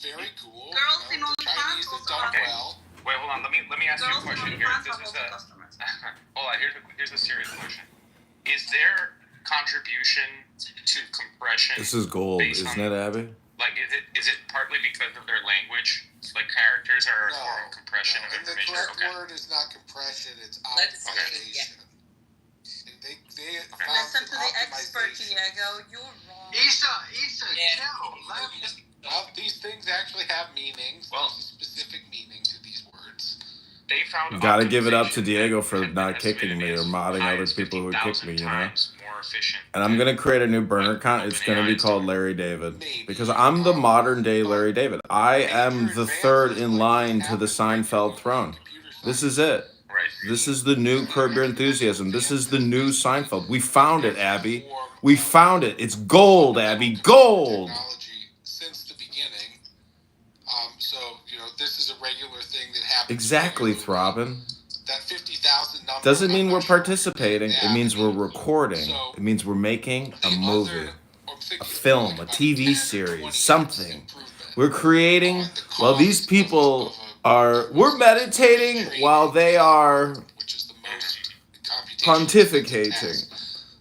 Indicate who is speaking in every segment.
Speaker 1: very cool.
Speaker 2: Girls in
Speaker 1: the Chinese have done well.
Speaker 3: Wait, hold on. Let me ask you a question here. This is a hold on. Here's a serious question. Is there contribution to compression?
Speaker 4: This is gold, isn't it, Abby?
Speaker 3: Like, is it partly because of their language? Like, characters are a form of compression of information.
Speaker 1: And the correct word is not compression; it's optimization. They
Speaker 2: listen to the expert, Diego. You're wrong.
Speaker 1: Isa, well, these things actually have meanings.
Speaker 3: Well,
Speaker 1: there's a specific meaning to these words.
Speaker 3: They found.
Speaker 4: You gotta give it up to Diego for not kicking me or modding other people who kick me, you know. And I'm gonna create a new burner account. It's gonna be called Larry David because I'm the modern day Larry David. I am the third in line to the Seinfeld throne. This is it. This is the new Curb Your Enthusiasm. This is the new Seinfeld. We found it, Abby. We found it. It's gold, Abby. Gold.
Speaker 1: Since the beginning. So, this is a regular thing that happens.
Speaker 4: Exactly, Throbbin.
Speaker 1: That 50,000 number.
Speaker 4: Doesn't mean we're participating. It means we're recording. It means we're making a movie, a film, a TV series, something. We're creating, well, these people we're meditating while they are pontificating.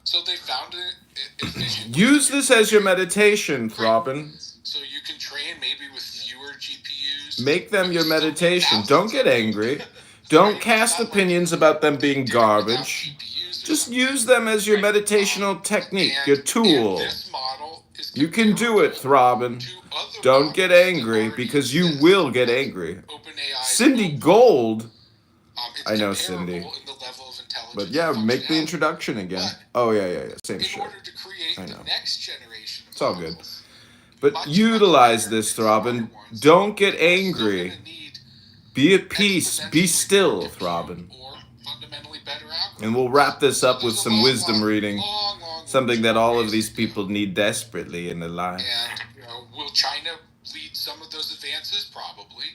Speaker 1: So they found it.
Speaker 4: Use this as your meditation, Throbbin.
Speaker 1: So you can train maybe with fewer GPUs.
Speaker 4: Make them your meditation. Don't get angry. Don't cast opinions about them being garbage. Just use them as your meditational technique, your tool. You can do it, Throbbin. Don't get angry, because you will get angry. Cindy Gold. I know Cindy. But yeah, make the introduction again. Oh, yeah. Same shit. I know. It's all good. But utilize this, Throbbin. Don't get angry. Be at peace. Be still, Throbbin. And we'll wrap this up with some wisdom reading. Something that all of these people need desperately in their life.
Speaker 1: And, will China lead some of those advances? Probably.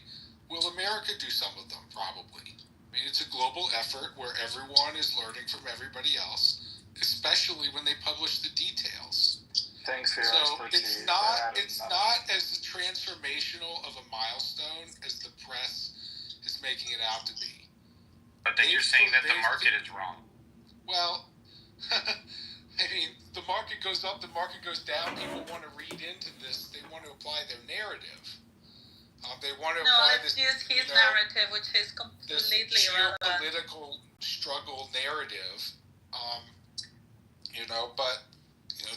Speaker 1: Will America do some of them? Probably. I mean, it's a global effort where everyone is learning from everybody else, especially when they publish the details.
Speaker 3: Thanks for your
Speaker 1: expertise. It's not as transformational of a milestone as the press is making it out to be.
Speaker 3: But then you're saying that the market is wrong.
Speaker 1: Well, I mean, the market goes up, the market goes down. People want to read into this. They want to apply their narrative. They want to apply
Speaker 2: let's use his narrative, which is completely irrelevant.
Speaker 1: Political struggle narrative. But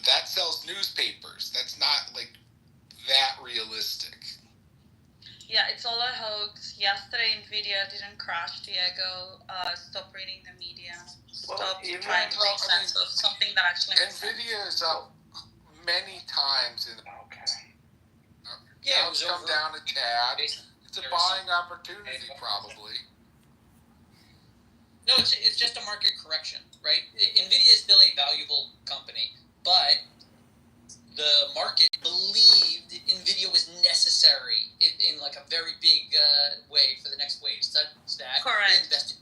Speaker 1: that sells newspapers. That's not that realistic.
Speaker 2: Yeah, it's all a hoax. Yesterday, Nvidia didn't crash, Diego. Stop reading the media. Stop trying to make sense of something that actually makes sense.
Speaker 1: Nvidia is up many times in.
Speaker 5: Yeah,
Speaker 1: it's come down a tad. It's a buying opportunity, probably.
Speaker 5: No, it's just a market correction, right? Nvidia is still a valuable company, but the market believed Nvidia was necessary in a very big way for the next wave. So that
Speaker 2: correct.
Speaker 5: They invested.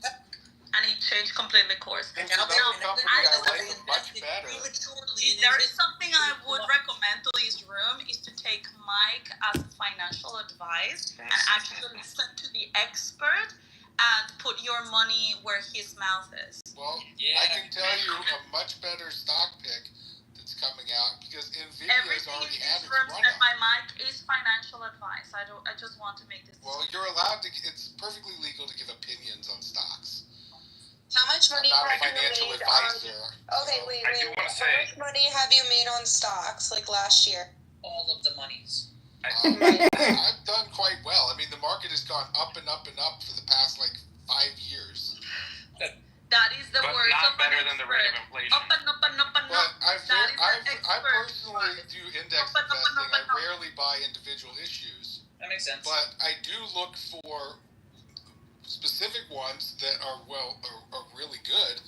Speaker 2: And it changed completely course.
Speaker 1: And now they're much better.
Speaker 2: If there is something I would recommend to this room is to take Mike as financial advice and actually listen to the expert and put your money where his mouth is.
Speaker 1: Well, I can tell you a much better stock pick that's coming out because Nvidia has already had its run up.
Speaker 2: My mic is financial advice. I just want to make this.
Speaker 1: Well, you're allowed to. It's perfectly legal to give opinions on stocks.
Speaker 6: How much money
Speaker 1: have
Speaker 6: you made wait. How much money have you made on stocks last year?
Speaker 5: All of the monies.
Speaker 1: I've done quite well. I mean, the market has gone up and up and up for the past 5 years.
Speaker 2: That is the word.
Speaker 3: But not better than the rate of inflation.
Speaker 2: Up and up and up and
Speaker 1: but
Speaker 2: up.
Speaker 1: I personally do index investing. I rarely buy individual issues.
Speaker 5: That makes sense.
Speaker 1: But I do look for specific ones that are really good.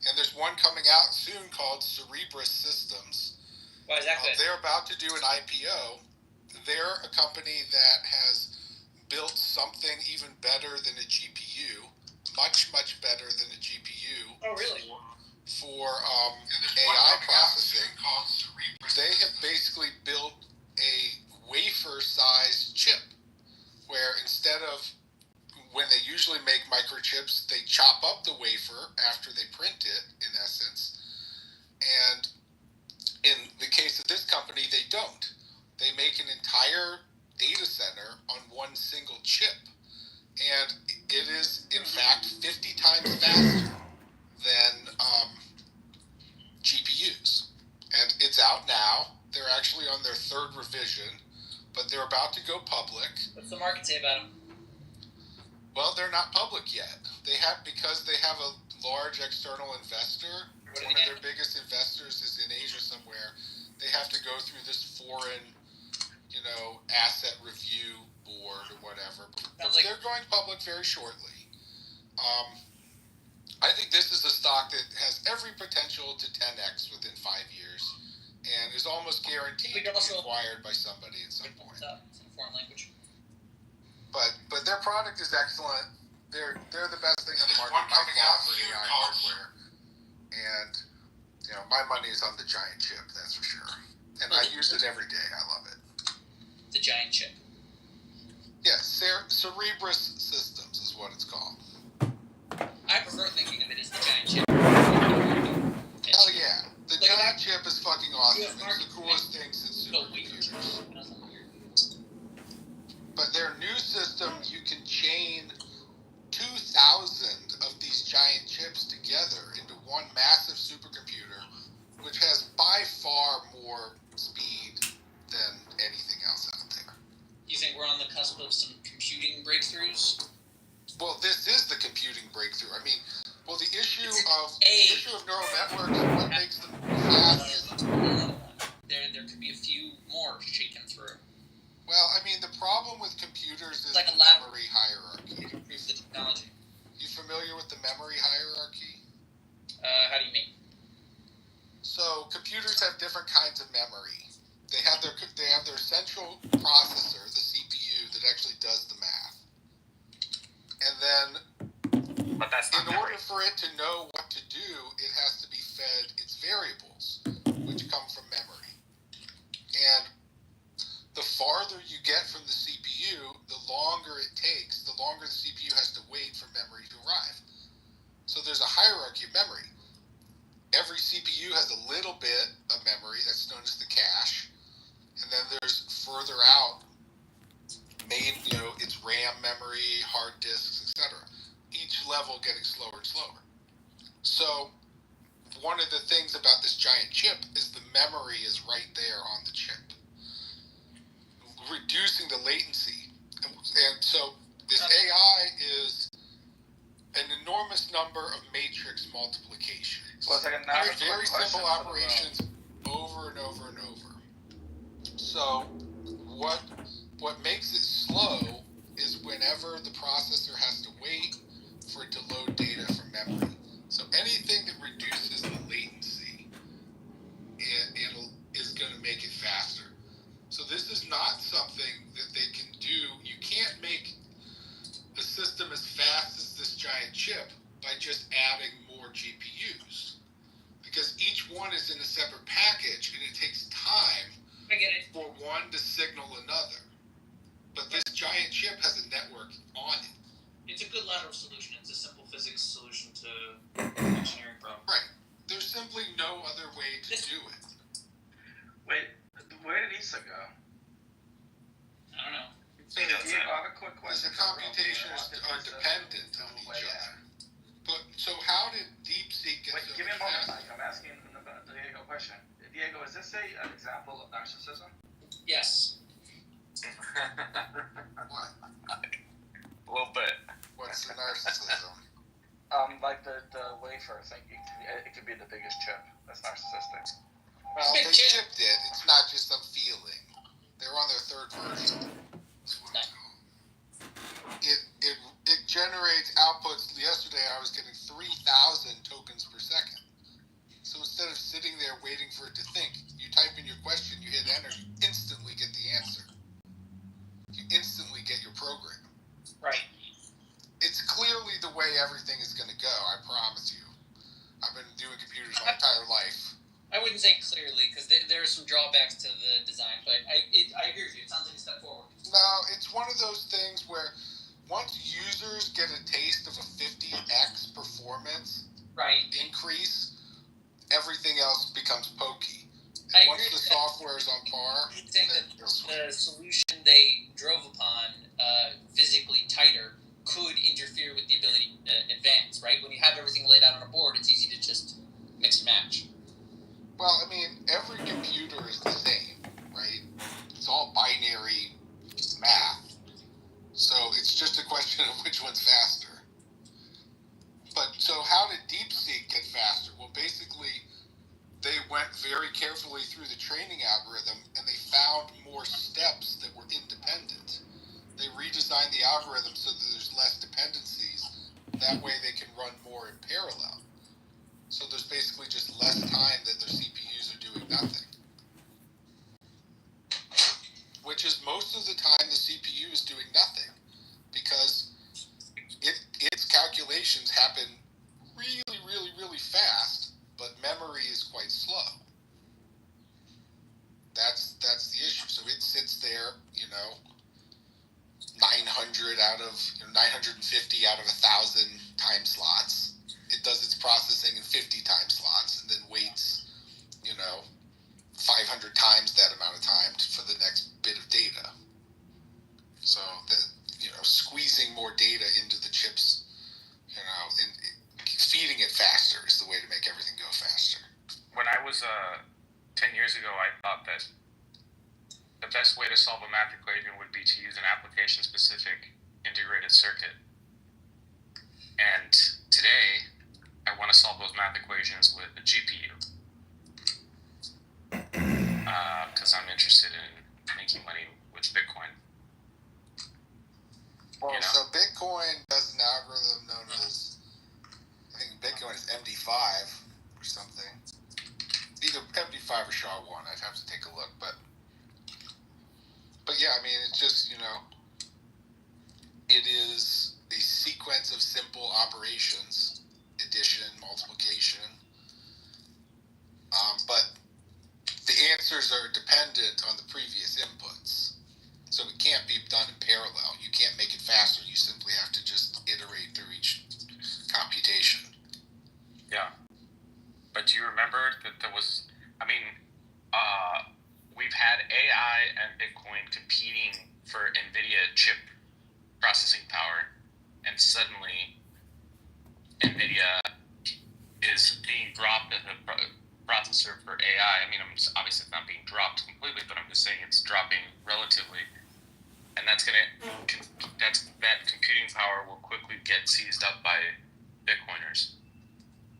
Speaker 1: And there's one coming out soon called Cerebrus Systems.
Speaker 5: Why is that good?
Speaker 1: They're about to do an IPO. They're a company that has built something even better than a GPU, much, much better than a GPU.
Speaker 5: Oh, really?
Speaker 1: For AI processing. They have basically built a wafer-sized chip, where instead of when they usually make microchips, they chop up the wafer after they print it, in essence. And in the case of this company, they don't. They make an entire data center on one single chip. And it is, in fact, 50 times faster than GPUs. And it's out now. They're actually on their third revision, but they're about to go public.
Speaker 5: What's the market say about them?
Speaker 1: Well, they're not public yet. Because they have a large external investor. One of their biggest investors is in Asia somewhere. They have to go through this foreign, asset review board or whatever. But they're going public very shortly. I think this is a stock that has every potential to 10x within 5 years, and is almost guaranteed to be acquired by somebody at some point.
Speaker 5: It's in a foreign language.
Speaker 1: But their product is excellent. They're the best thing on the market by far for AI hardware. And my money is on the giant chip, that's for sure. And I use it every day. I love it.
Speaker 5: The giant chip.
Speaker 1: Yes, Cerebrus Systems is what it's called.
Speaker 5: I prefer thinking of it as the giant chip.
Speaker 1: Hell yeah. The giant chip is fucking awesome. It's the coolest thing since supercomputers. But their new system, you can chain 2,000 of these giant chips together into one massive supercomputer, which has by far more speed than anything else out there.
Speaker 5: You think we're on the cusp of some computing breakthroughs?
Speaker 1: Well, this is the computing breakthrough. The issue of neural networks, what makes them fast.
Speaker 5: There could be a few more shaken through.
Speaker 1: Well, the problem with computers is
Speaker 5: like
Speaker 1: the
Speaker 5: a lab
Speaker 1: memory hierarchy.
Speaker 5: Improve the technology.
Speaker 1: You familiar with the memory hierarchy?
Speaker 5: How do you mean?
Speaker 1: So computers have different kinds of memory. They have their central processor, the CPU, that actually does the math. And then,
Speaker 3: but that's not
Speaker 1: in order for it to know what to do, it has to be fed its variables, which come from memory. And the farther you get from the CPU, the longer it takes, the longer the CPU has to wait for memory to arrive. So there's a hierarchy of memory. Every CPU has a little bit of memory that's known as the cache, and then there's further out it's RAM memory, hard disks, etc. Each level getting slower and slower. So one of the things about this giant chip is the memory is right there on the chip, reducing the latency. And so this AI is an enormous number of matrix multiplications.
Speaker 7: Well,
Speaker 1: very simple operations over and over and over. So what makes it slow is whenever the processor has to wait for it to load data from memory. So anything that reduces the latency is going to make it faster. So this is not something that they can do. You can't make the system as fast as this giant chip by just adding more GPUs. Because each one is in a separate package, and it takes time for one to signal another. But this giant chip has a network on it.
Speaker 5: It's a good lateral solution. It's a simple physics solution to an engineering problem.
Speaker 1: Right. There's simply no other way to do it.
Speaker 7: Wait, where did Issa go?
Speaker 5: I don't know.
Speaker 7: I have a quick question.
Speaker 1: The computations are dependent on each other. But so how did DeepSeek get
Speaker 7: Wait,
Speaker 1: so
Speaker 7: give me a
Speaker 1: much
Speaker 7: moment,
Speaker 1: faster?
Speaker 7: Mike. I'm asking Diego a question. Diego, is this an example of narcissism?
Speaker 5: Yes.
Speaker 1: What?
Speaker 3: A little bit.
Speaker 1: What's the narcissism?
Speaker 7: Like the wafer thing, it could be the biggest chip. That's narcissistic.
Speaker 1: Well, they shipped it. It's not just some feeling. They're on their third version. That's what it's called. It generates outputs. Yesterday I was getting 3,000 tokens per second. So instead of sitting there waiting for it to think, you type in your question, you hit enter, you instantly get the answer. You instantly get your program.
Speaker 5: Right.
Speaker 1: It's clearly the way everything is going to go, I promise you. I've been doing computers my entire life.
Speaker 5: I wouldn't say clearly, because there are some drawbacks to the design, but I agree with you. It sounds like
Speaker 1: No, it's one of those things where once users get a taste of a 50x performance increase, everything else becomes pokey. And once the software is on par,
Speaker 5: I think that the solution they drove upon, physically tighter, could interfere with the ability to advance, right? When you have everything laid out on a board, it's easy to just mix and match.
Speaker 1: Well, I mean, every computer is the same, right? It's all binary math. So it's just a question of which one's faster. But so how did DeepSeek get faster? Well, basically, they went very carefully through the training algorithm and they found more steps that were independent. They redesigned the algorithm so that there's less dependencies. That way they can run more in parallel. So there's basically just less time that their CPUs are doing nothing. Which is most of the time the CPU is doing nothing because its calculations happen really, really, really fast, but memory is quite slow. That's the issue. So it sits there, 950 out of 1,000 time slots. It does its processing in 50 time slots and then waits, 500 times that amount of time for the next bit of data. So squeezing more data into the chips, and feeding it faster is the way to make everything go faster.
Speaker 3: When I was 10 years ago, I thought that the best way to solve a math equation would be to use an application-specific integrated circuit. And today, I want to solve those math equations with a GPU. Because I'm interested in making money with Bitcoin.
Speaker 1: Well, so Bitcoin does an algorithm known as, I think Bitcoin is MD5 or something. Either MD5 or SHA-1. I'd have to take a look, but yeah, I mean, it's just, it is a sequence of simple operations, addition, multiplication, but the answers are dependent on the previous inputs. So it can't be done in parallel. You can't make it faster. You simply have to just iterate through each computation.
Speaker 3: Yeah. But do you remember that there was, we've had AI and Bitcoin competing for NVIDIA chip processing power, and suddenly NVIDIA is being dropped as a processor for AI. I mean, obviously it's not being dropped completely, but I'm just saying it's dropping relatively. And that computing power will quickly get seized up by Bitcoiners.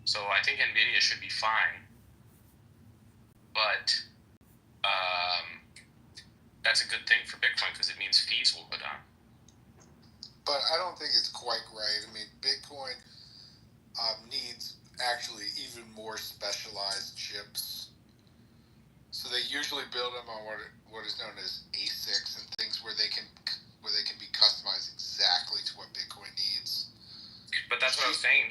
Speaker 3: So I think NVIDIA should be fine, but that's a good thing for Bitcoin because it means fees will go down.
Speaker 1: But I don't think it's quite right. I mean, Bitcoin needs actually even more specialized chips. So they usually build them on what is known as ASICs and things where they can be customized exactly to what Bitcoin needs.
Speaker 3: But that's what I was saying.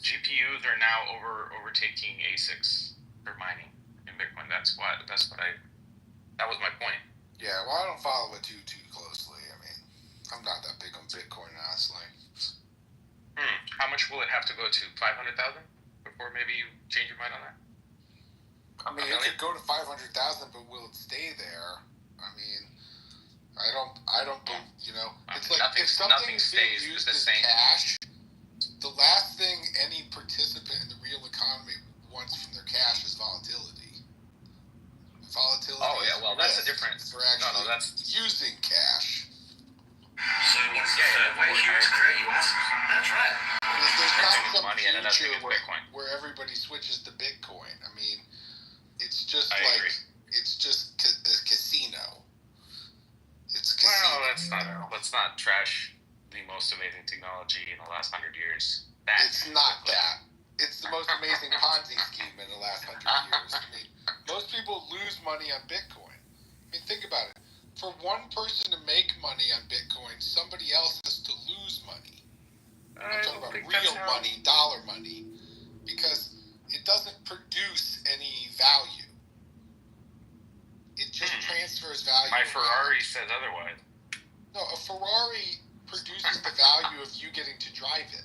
Speaker 3: GPUs are now overtaking ASICs for mining in Bitcoin. That was my point.
Speaker 1: Yeah, well, I don't follow it too closely. I mean, I'm not that big on Bitcoin, honestly.
Speaker 3: How much will it have to go to? 500,000 before maybe you change your mind on that?
Speaker 1: I mean, it could go to 500,000, but will it stay there? I mean, I don't. It's like if something is being used as cash, the last thing any participant in the real economy wants from their cash is volatility. Volatility.
Speaker 3: Oh yeah, well that's a different.
Speaker 1: For actually using cash.
Speaker 8: So what's the third way here to create wealth? That's right.
Speaker 1: There's not some
Speaker 3: money and
Speaker 1: future where everybody switches to Bitcoin. I mean, it's just it's just a casino. It's a casino.
Speaker 3: Well, let's not trash the most amazing technology in the last 100 years.
Speaker 1: It's not that. It's the most amazing Ponzi scheme in the last 100 years. I mean, most people lose money on Bitcoin. I mean, think about it. For one person to make money on Bitcoin, somebody else has to lose money. I'm talking about real money, dollar money, because it doesn't produce any value. It just transfers value.
Speaker 3: My Ferrari says otherwise.
Speaker 1: Ferrari produces the value of you getting to drive it.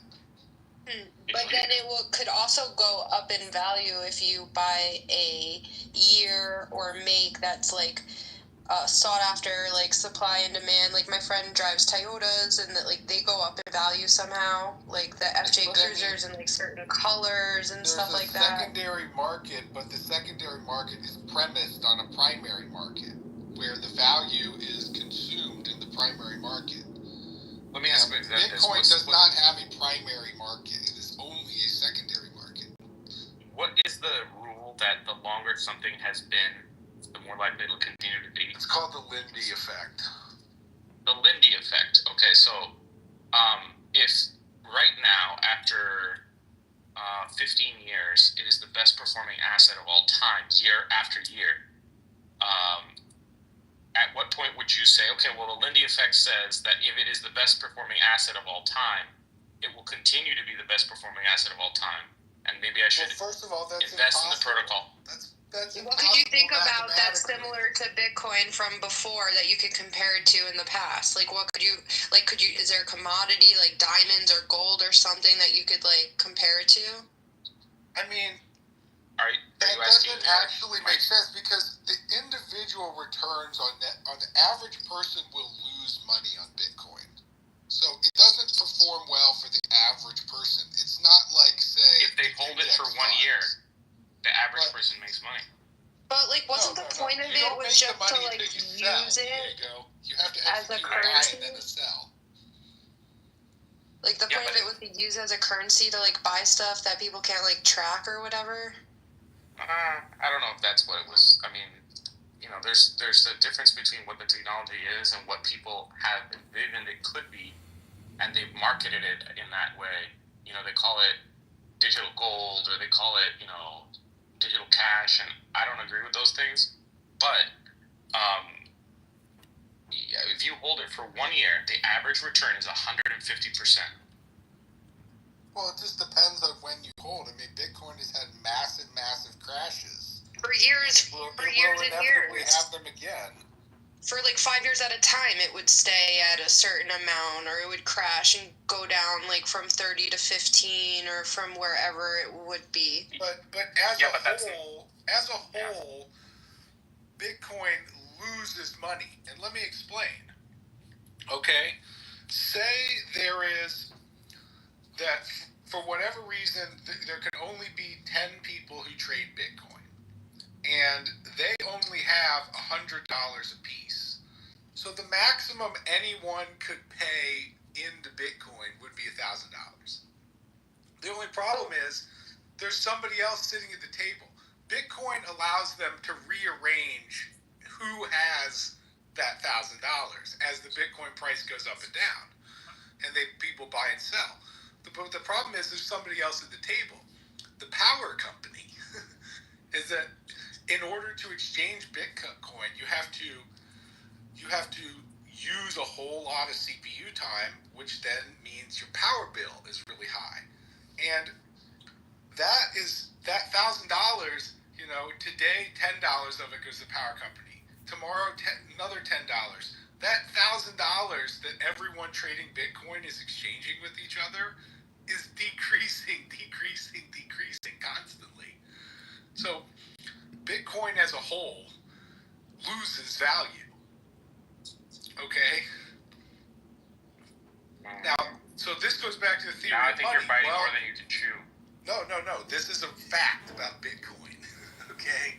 Speaker 6: But then it could also go up in value if you buy a year or make that's like sought after, like supply and demand. Like my friend drives Toyotas, and that like they go up in value somehow. Like the FJ Cruisers in like certain colors and stuff like that.
Speaker 1: There's a secondary market, but the secondary market is premised on a primary market, where the value is consumed in the primary market.
Speaker 3: Let me ask you this.
Speaker 1: Bitcoin does not have a primary market. It is only a secondary market.
Speaker 3: What is the rule that the longer something has been, the more likely it'll continue to be?
Speaker 1: It's called the Lindy effect.
Speaker 3: The Lindy effect. Okay, so if right now, after 15 years, it is the best performing asset of all time, year after year, at what point would you say, okay, well, the Lindy effect says that if it is the best performing asset of all time, it will continue to be the best performing asset of all time, and maybe I should
Speaker 1: first of all, that's
Speaker 3: invest
Speaker 1: impossible.
Speaker 3: in the protocol.
Speaker 1: That's
Speaker 6: what could you think about that's similar to Bitcoin from before that you could compare it to in the past? Like, what could you, is there a commodity like diamonds or gold or something that you could like compare it to?
Speaker 1: I mean,
Speaker 3: Are you
Speaker 1: that
Speaker 3: asking
Speaker 1: doesn't actually make sense, because the individual returns on the average person will lose money on Bitcoin. So it doesn't perform well for the average person. It's not like, say,
Speaker 3: if they hold it for 1 year, the average person makes money.
Speaker 6: But like, wasn't the point of it was just to like use it
Speaker 1: You have to
Speaker 6: as a
Speaker 1: execute
Speaker 6: currency?
Speaker 1: a buy and then a sell.
Speaker 6: Like the point of it was to use as a currency to like buy stuff that people can't like track or whatever.
Speaker 3: I don't know if that's what it was. I mean, you know, there's a difference between what the technology is and what people have envisioned it could be, and they've marketed it in that way. You know, they call it digital gold, or they call it, you know, digital cash, and I don't agree with those things. But if you hold it for 1 year, the average return is 150%.
Speaker 1: Well, it just depends on when you hold. I mean, Bitcoin has had massive crashes.
Speaker 6: For years,
Speaker 1: We'll
Speaker 6: and
Speaker 1: inevitably
Speaker 6: years.
Speaker 1: have them again.
Speaker 6: For like 5 years at a time, it would stay at a certain amount, or it would crash and go down like from 30 to 15, or from wherever it would be.
Speaker 1: But as a whole, Bitcoin loses money. And let me explain. Okay? Say there is that for whatever reason, there can only be 10 people who trade Bitcoin, and they only have $100 a piece. So the maximum anyone could pay into Bitcoin would be $1,000. The only problem is there's somebody else sitting at the table. Bitcoin allows them to rearrange who has that $1,000 as the Bitcoin price goes up and down, and people buy and sell. But the problem is there's somebody else at the table. The power company is that in order to exchange Bitcoin, you have to use a whole lot of CPU time, which then means your power bill is really high. And that $1,000, you know, today $10 of it goes to the power company. Tomorrow another $10. That $1,000 that everyone trading Bitcoin is exchanging with each other is decreasing constantly. So Bitcoin as a whole loses value. Okay? Now, so this goes back to the theory of money.
Speaker 3: I think you're fighting more than you can chew.
Speaker 1: No. This is a fact about Bitcoin. Okay?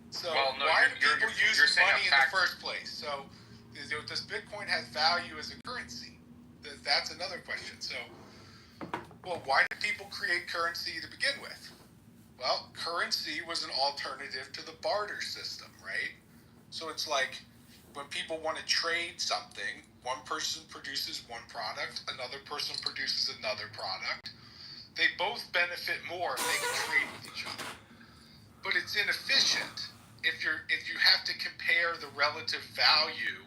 Speaker 1: So why do people use money in the first place? So does Bitcoin have value as a currency? That's another question. So, well, why did people create currency to begin with? Well, currency was an alternative to the barter system, right? So it's like when people want to trade something, one person produces one product, another person produces another product. They both benefit more if they can trade with each other. But it's inefficient if you have to compare the relative value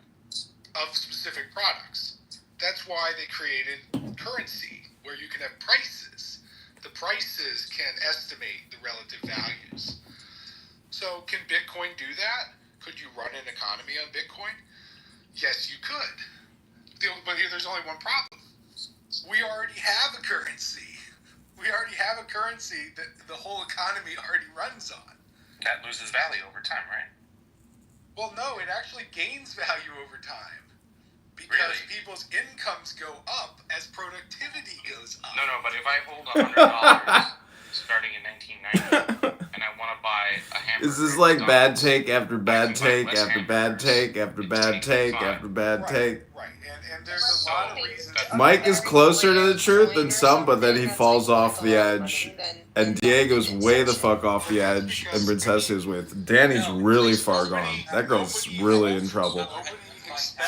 Speaker 1: of specific products. That's why they created currency, where you can have prices. The prices can estimate the relative values. So can Bitcoin do that? Could you run an economy on Bitcoin? Yes, you could. But here, there's only one problem. We already have a currency. We already have a currency that the whole economy already runs on.
Speaker 3: That loses value over time, right?
Speaker 1: Well, no, it actually gains value over time. Because
Speaker 3: Really?
Speaker 1: people's incomes go up as productivity goes up.
Speaker 3: No, but if I hold $100 starting in 1990 and I want to buy a hamburger,
Speaker 4: This is like bad
Speaker 3: McDonald's,
Speaker 4: take after bad
Speaker 3: can buy
Speaker 4: take
Speaker 3: less
Speaker 4: after bad
Speaker 3: hamburgers.
Speaker 4: take after bad take after bad take.
Speaker 1: Right. And there's a lot of reasons.
Speaker 4: Mike is closer to the truth than some, but then he falls off the edge. And Diego's way the fuck off the edge, and Princessa's with. Danny's really far gone. That girl's really in trouble.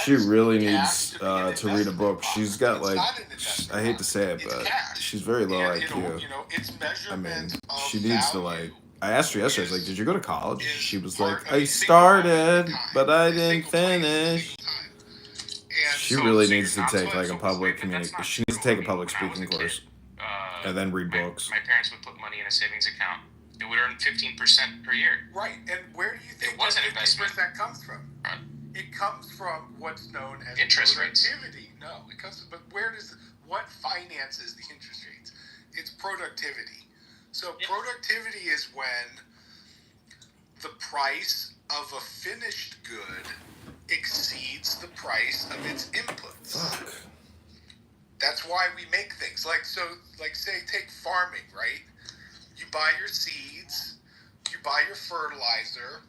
Speaker 4: She really needs to read a book. She's got like, I hate to say it, but she's very low IQ. I mean, she needs to like. I asked her yesterday. I was like, "Did you go to college?" She was like, "I started, but I didn't finish." She really needs to take like a public communication. She needs to take a public speaking course and then read books.
Speaker 3: My parents would put money in a savings account. It would earn 15% per year.
Speaker 1: Right, and where do you think
Speaker 3: It was an investment.
Speaker 1: that comes from?
Speaker 3: Right.
Speaker 1: It comes from what's known as
Speaker 3: Interest rates.
Speaker 1: productivity. No, it comes. But what finances the interest rates? It's productivity. So productivity is when the price of a finished good exceeds the price of its inputs.
Speaker 4: Fuck.
Speaker 1: That's why we make things like say take farming, right? You buy your seeds, you buy your fertilizer,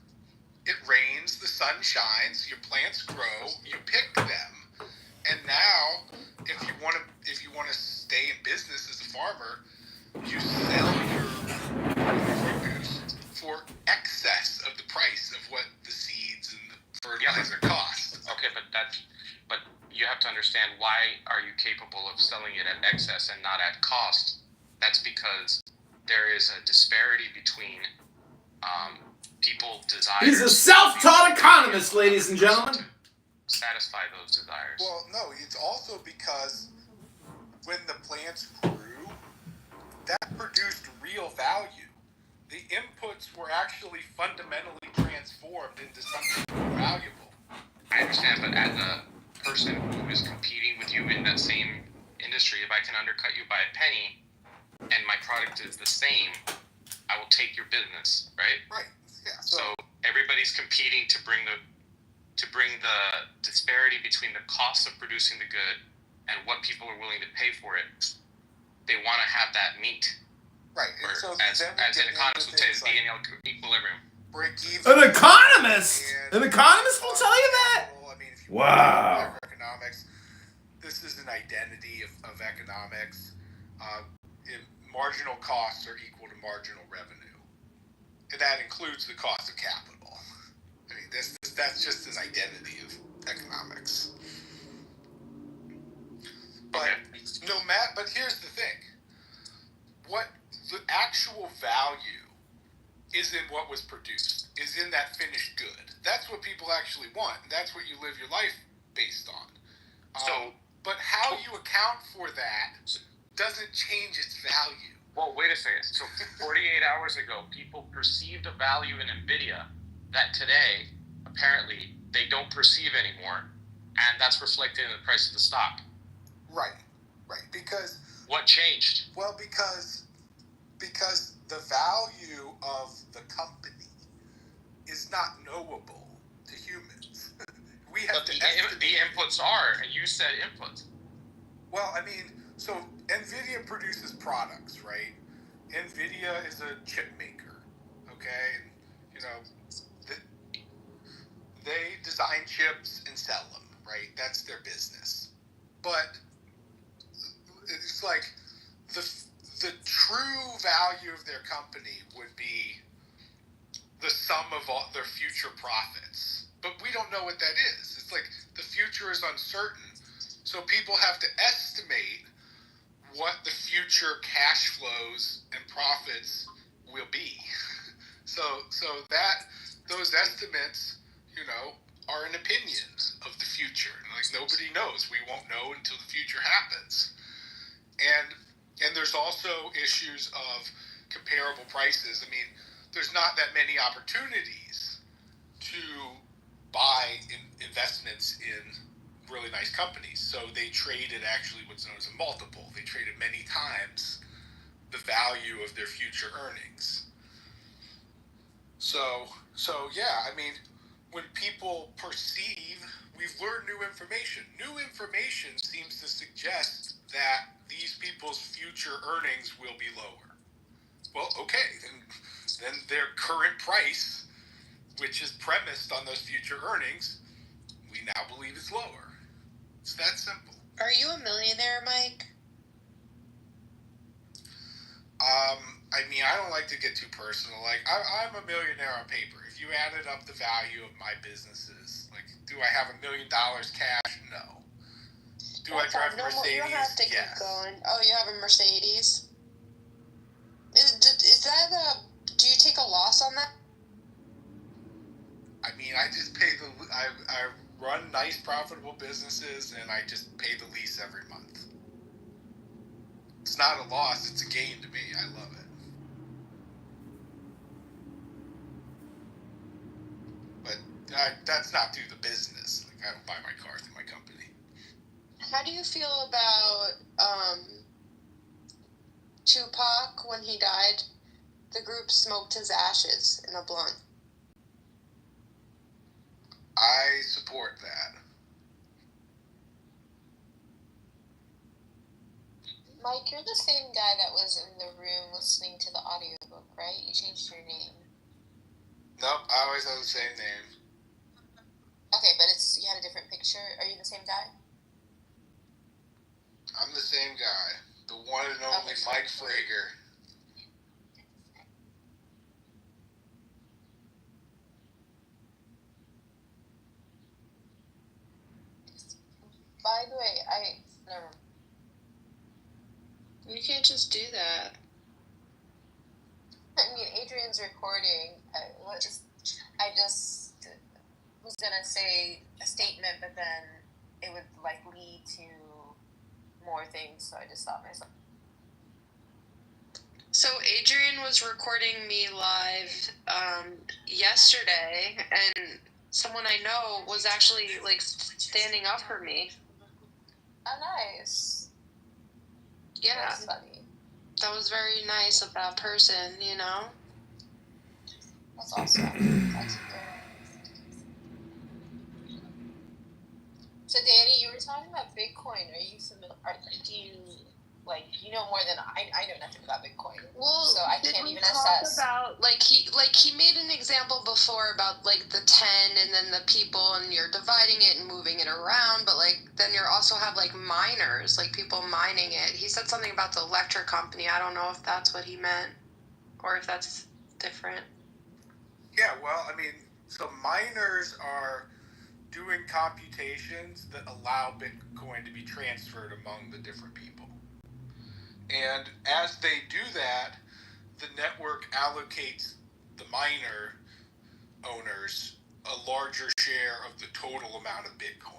Speaker 1: it rains, the sun shines, your plants grow, you pick them, and now if you want to stay in business as a farmer, you sell your produce for excess of the price of what the seeds and the fertilizer cost.
Speaker 3: Okay, but you have to understand, why are you capable of selling it at excess and not at cost? That's because there is a disparity between people's desires.
Speaker 4: He's a self-taught economist, ladies and gentlemen.
Speaker 3: To satisfy those desires.
Speaker 1: Well, no, it's also because when the plants grew, that produced real value. The inputs were actually fundamentally transformed into something more valuable.
Speaker 3: I understand, but as a person who is competing with you in that same industry, if I can undercut you by a penny and my product is the same, I will take your business, right?
Speaker 1: Right. Yeah.
Speaker 3: So everybody's competing to bring the disparity between the cost of producing the good and what people are willing to pay for it. They want to have that meet.
Speaker 1: Right.
Speaker 3: Or,
Speaker 1: So
Speaker 3: as an economist would say, be in equilibrium.
Speaker 1: Break even.
Speaker 4: An economist? An economist will tell you that?
Speaker 1: I mean, if you
Speaker 4: Wow.
Speaker 1: economics, this is an identity of economics. Marginal costs are equal to marginal revenue, and that includes the cost of capital. I mean, that's just an identity of economics. But but here's the thing: what the actual value is in what was produced, is in that finished good. That's what people actually want. And that's what you live your life based on. But how you account for that doesn't change its value.
Speaker 3: Well, wait a second. So 48 hours ago, people perceived a value in NVIDIA that today, apparently, they don't perceive anymore, and that's reflected in the price of the stock.
Speaker 1: Right. Because...
Speaker 3: What changed?
Speaker 1: Well, because the value of the company is not knowable to humans. We have
Speaker 3: But the inputs are, and you said inputs.
Speaker 1: Well, I mean, so NVIDIA produces products, right? NVIDIA is a chip maker, okay? You know, they design chips and sell them, right? That's their business. But it's like the true value of their company would be the sum of all their future profits. But we don't know what that is. It's like the future is uncertain. So people have to estimate what the future cash flows and profits will be. So that those estimates, you know, are an opinion of the future. Like nobody knows. We won't know until the future happens. And there's also issues of comparable prices. I mean, there's not that many opportunities to buy investments in really nice companies. So they traded actually what's known as a multiple. They traded many times the value of their future earnings. So yeah, I mean, when people perceive, we've learned new information. New information seems to suggest that these people's future earnings will be lower. Well, okay, then their current price, which is premised on those future earnings, we now believe is lower. It's that simple.
Speaker 6: Are you a millionaire, Mike?
Speaker 1: I mean, I don't like to get too personal. Like, I'm a millionaire on paper. If you added up the value of my businesses, like, do I have $1 million cash? No. Do I drive a Mercedes?
Speaker 6: You don't have to keep going. Oh, you have a Mercedes? Is that do you take a loss on that?
Speaker 1: I mean, I just pay I run nice, profitable businesses, and I just pay the lease every month. It's not a loss, it's a gain to me. I love it. But that's not through the business. Like, I don't buy my car through my company.
Speaker 6: How do you feel about Tupac when he died? The group smoked his ashes in a blunt.
Speaker 1: I support that.
Speaker 6: Mike, you're the same guy that was in the room listening to the audiobook, right? You changed your name.
Speaker 1: Nope, I always have the same name.
Speaker 6: Okay, but you had a different picture. Are you the same guy?
Speaker 1: I'm the same guy. The one and only Mike Frager.
Speaker 6: By the way, never. You can't just do that. I mean, Adrian's recording. I just was gonna say a statement, but then it would lead to more things, so I just stopped myself. So Adrian was recording me live yesterday, and someone I know was actually standing up for me. Oh, nice. Yeah. That's funny. That was very nice of that person, you know? That's awesome. That's good. So, Danny, you were talking about Bitcoin. Are you familiar? Do you you know more than I know nothing about Bitcoin. Well, so I can't even assess. About he made an example before about the 10 and then the people, and you're dividing it and moving it around, but then you also have miners, people mining it. He said something about the electric company. I don't know if that's what he meant or if that's different.
Speaker 1: Yeah, well, I mean, so miners are doing computations that allow Bitcoin to be transferred among the different people. And as they do that, the network allocates the miner owners a larger share of the total amount of Bitcoin.